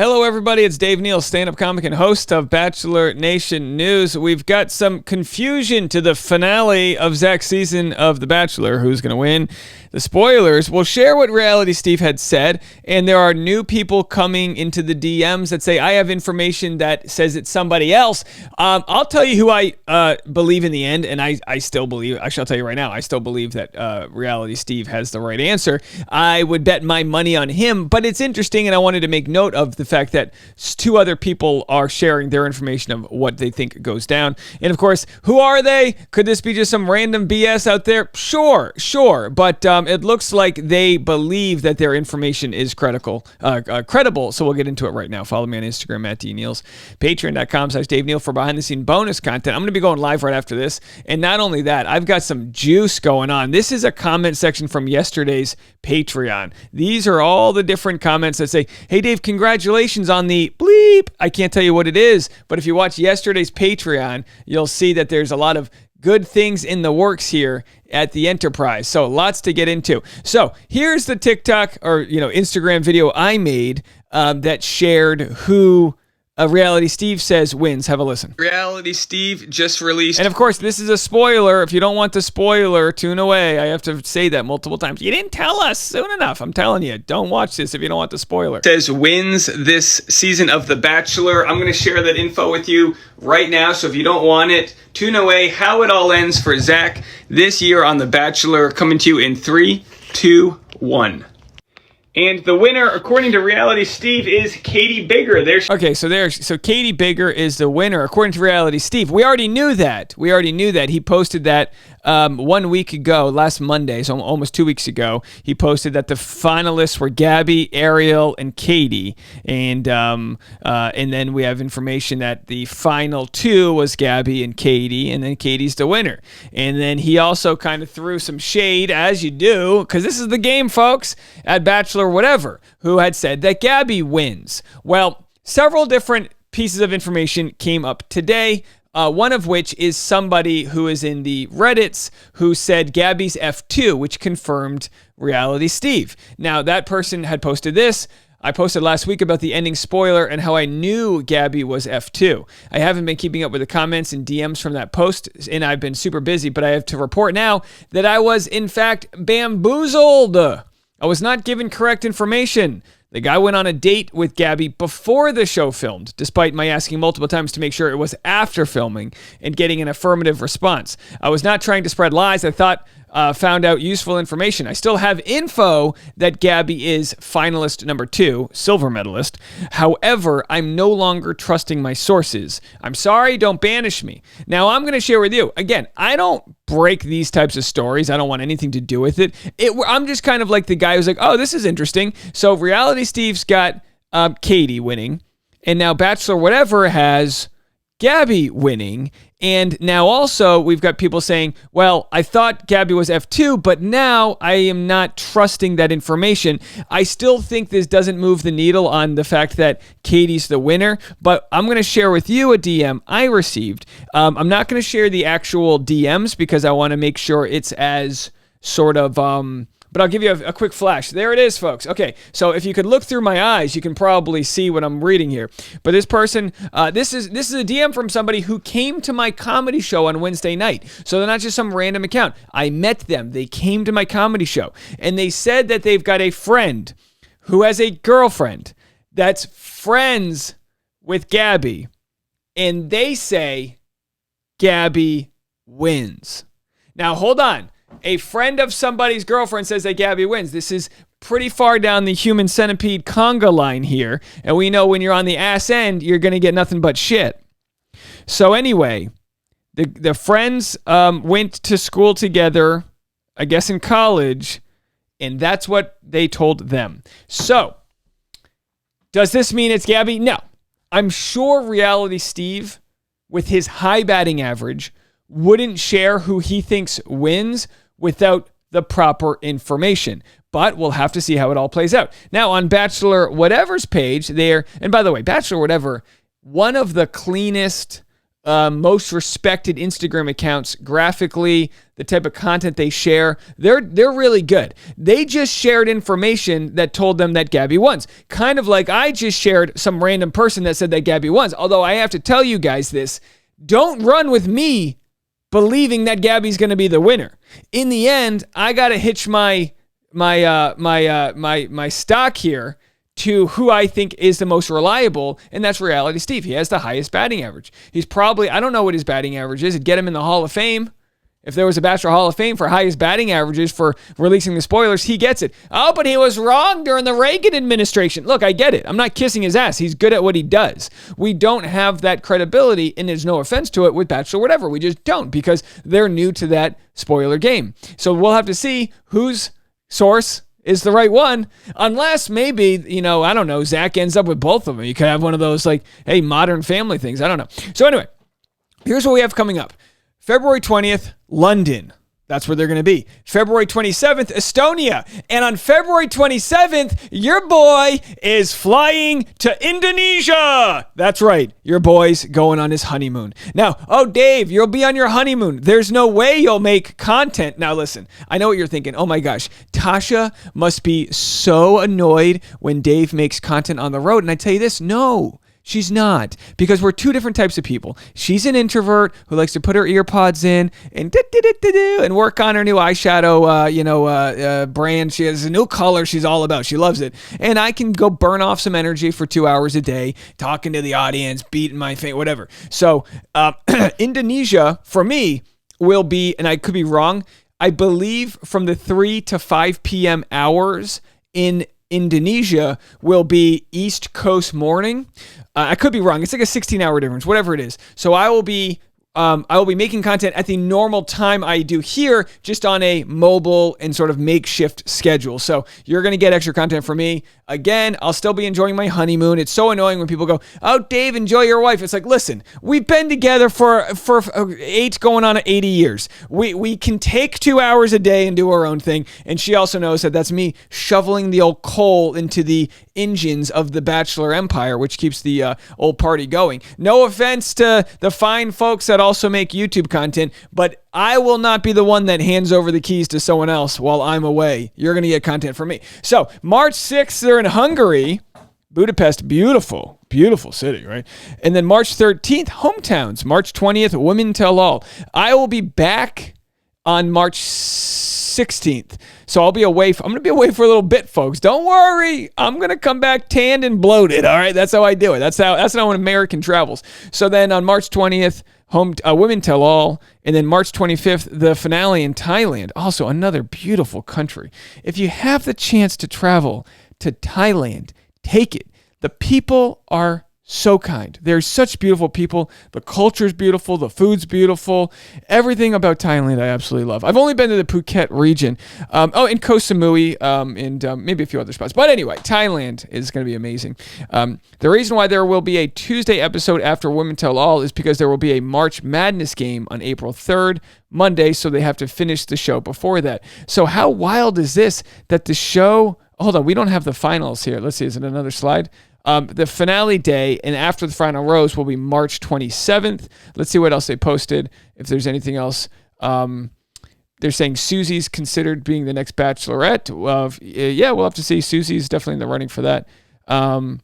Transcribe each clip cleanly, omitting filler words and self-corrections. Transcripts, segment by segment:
Hello, everybody. It's Dave Neal, stand-up comic and host of Bachelor Nation News. We've got some confusion to the finale of Zach's season of The Bachelor. Who's going to win? The spoilers. We'll share what Reality Steve had said, and there are new people coming into the DMs that say, I have information that says it's somebody else. I'll tell you who I believe in the end, and I still believe, actually I'll tell you right now, I still believe that Reality Steve has the right answer. I would bet my money on him, but it's interesting, and I wanted to make note of the fact that two other people are sharing their information of what they think goes down. And of course, who are they? Could this be just some random BS out there? Sure. But it looks like they believe that their information is credible. So we'll get into it right now. Follow me on Instagram at DNeals, patreon.com/Dave Neal for behind the scene bonus content. I'm going to be going live right after this. And not only that, I've got some juice going on. This is a comment section from yesterday's Patreon. These are all the different comments that say, hey Dave, congratulations on the bleep. I can't tell you what it is, but if you watch yesterday's Patreon, you'll see that there's a lot of good things in the works here at the Enterprise. So lots to get into. So here's the TikTok or Instagram video I made that shared who Reality Steve says wins. Have a listen. Reality Steve just released. And of course, this is a spoiler. If you don't want the spoiler, tune away. I have to say that multiple times. You didn't tell us soon enough. I'm telling you, don't watch this if you don't want the spoiler. It says wins this season of The Bachelor. I'm going to share that info with you right now. So if you don't want it, tune away. How it all ends for Zach this year on The Bachelor. Coming to you in 3, 2, 1. And the winner, according to Reality Steve, is Katie Bigger. So Katie Bigger is the winner, according to Reality Steve. We already knew that. He posted that 1 week ago, last Monday, so almost 2 weeks ago. He posted that the finalists were Gabby, Ariel, and Katie. And then we have information that the final two was Gabby and Katie, and then Katie's the winner. And then he also kind of threw some shade, as you do, because this is the game, folks, at Bachelor Whatever, who had said that Gabby wins. Well, several different pieces of information came up today. One of which is somebody who is in the Reddits who said Gabby's F2, which confirmed Reality Steve. Now, that person had posted this. I posted last week about the ending spoiler and how I knew Gabby was F2. I haven't been keeping up with the comments and DMs from that post, and I've been super busy, but I have to report now that I was, in fact, bamboozled. I was not given correct information. The guy went on a date with Gabby before the show filmed, despite my asking multiple times to make sure it was after filming and getting an affirmative response. I was not trying to spread lies. I found out useful information. I still have info that Gabby is finalist number 2, silver medalist. However, I'm no longer trusting my sources. I'm sorry, don't banish me. Now, I'm going to share with you. Again, I don't break these types of stories. I don't want anything to do with it. I'm just kind of like the guy who's like, oh, this is interesting. So Reality Steve's got Katie winning, and now Bachelor Whatever has Gabby winning. And now also we've got people saying, well, I thought Gabby was F2, but now I am not trusting that information. I still think this doesn't move the needle on the fact that Katie's the winner, but I'm going to share with you a DM I received. I'm not going to share the actual DMs because I want to make sure it's as sort of... But I'll give you a quick flash. There it is, folks. Okay, so if you could look through my eyes, you can probably see what I'm reading here. But this person, this is a DM from somebody who came to my comedy show on Wednesday night. So they're not just some random account. I met them. They came to my comedy show. And they said that they've got a friend who has a girlfriend that's friends with Gabby. And they say Gabby wins. Now, hold on. A friend of somebody's girlfriend says that Gabby wins. This is pretty far down the human centipede conga line here. And we know when you're on the ass end, you're going to get nothing but shit. So anyway, the friends went to school together, I guess in college, and that's what they told them. So, does this mean it's Gabby? No. I'm sure Reality Steve, with his high batting average, wouldn't share who he thinks wins without the proper information. But we'll have to see how it all plays out. Now, on Bachelor Whatever's page, and by the way, Bachelor Whatever, one of the cleanest most respected Instagram accounts graphically, the type of content they share, they're really good. They just shared information that told them that Gabby won. Kind of like I just shared some random person that said that Gabby won. Although I have to tell you guys this, don't run with me believing that Gabby's going to be the winner. In the end, I got to hitch my stock here to who I think is the most reliable, and that's Reality Steve. He has the highest batting average. He's probably, I don't know what his batting average is. It'd get him in the Hall of Fame. If there was a Bachelor Hall of Fame for highest batting averages for releasing the spoilers, he gets it. Oh, but he was wrong during the Reagan administration. Look, I get it. I'm not kissing his ass. He's good at what he does. We don't have that credibility, and there's no offense to it with Bachelor whatever. We just don't, because they're new to that spoiler game. So we'll have to see whose source is the right one, unless maybe, I don't know, Zach ends up with both of them. You could have one of those, like, hey, Modern Family things. I don't know. So anyway, here's what we have coming up. February 20th, London. That's where they're going to be. February 27th, Estonia. And on February 27th, your boy is flying to Indonesia. That's right. Your boy's going on his honeymoon. Now, oh, Dave, you'll be on your honeymoon. There's no way you'll make content. Now, listen, I know what you're thinking. Oh, my gosh. Tasha must be so annoyed when Dave makes content on the road. And I tell you this, no. She's not, because we're two different types of people. She's an introvert who likes to put her ear pods in and work on her new eyeshadow, brand. She has a new color she's all about. She loves it. And I can go burn off some energy for 2 hours a day, talking to the audience, beating my face, whatever. So Indonesia, for me, will be, and I could be wrong, I believe from the 3 to 5 p.m. hours in Indonesia will be East Coast morning. I could be wrong. It's like a 16-hour difference, whatever it is. So I will be making content at the normal time I do here, just on a mobile and sort of makeshift schedule. So you're going to get extra content from me. Again, I'll still be enjoying my honeymoon. It's so annoying when people go, oh, Dave, enjoy your wife. It's like, listen, we've been together for 8 going on 80 years. We can take 2 hours a day and do our own thing. And she also knows that that's me shoveling the old coal into the engines of the Bachelor Empire, which keeps the old party going. No offense to the fine folks that also make YouTube content, but I will not be the one that hands over the keys to someone else while I'm away. You're going to get content from me. So March 6th, they're in Hungary. Budapest, beautiful, beautiful city, right? And then March 13th, hometowns. March 20th, Women Tell All. I will be back on March 16th. So I'm going to be away for a little bit, folks. Don't worry. I'm going to come back tanned and bloated, all right? That's how I do it. That's how an American travels. So then on March 20th, Women Tell All, and then March 25th, the finale in Thailand. Also, another beautiful country. If you have the chance to travel to Thailand, take it. The people are so kind. They're such beautiful people. The culture's beautiful. The food's beautiful. Everything about Thailand I absolutely love. I've only been to the Phuket region. And Koh Samui, and maybe a few other spots. But anyway, Thailand is going to be amazing. The reason why there will be a Tuesday episode after Women Tell All is because there will be a March Madness game on April 3rd, Monday, so they have to finish the show before that. So how wild is this that the show... Hold on, we don't have the finals here. Let's see, is it another slide? The finale day and after the final rose will be March 27th. Let's see what else they posted. If there's anything else. They're saying Susie's considered being the next Bachelorette. Yeah, we'll have to see. Susie's definitely in the running for that. And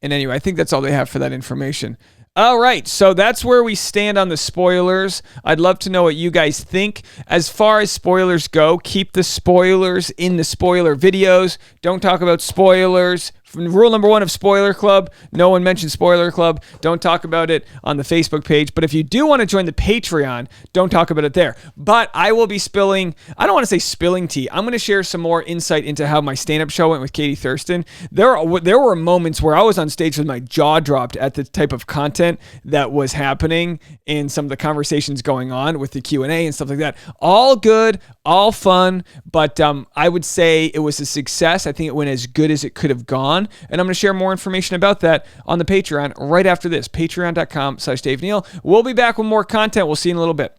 anyway, I think that's all they have for that information. All right, so that's where we stand on the spoilers. I'd love to know what you guys think. As far as spoilers go, keep the spoilers in the spoiler videos. Don't talk about spoilers. Rule number 1 of Spoiler Club, no one mentions Spoiler Club. Don't talk about it on the Facebook page. But if you do want to join the Patreon, don't talk about it there. But I will be spilling, I don't want to say spilling tea. I'm going to share some more insight into how my stand-up show went with Katie Thurston. There were moments where I was on stage with my jaw dropped at the type of content that was happening and some of the conversations going on with the Q&A and stuff like that. All good, all fun, but I would say it was a success. I think it went as good as it could have gone. And I'm going to share more information about that on the Patreon right after this. Patreon.com/Dave Neal. We'll be back with more content. We'll see you in a little bit.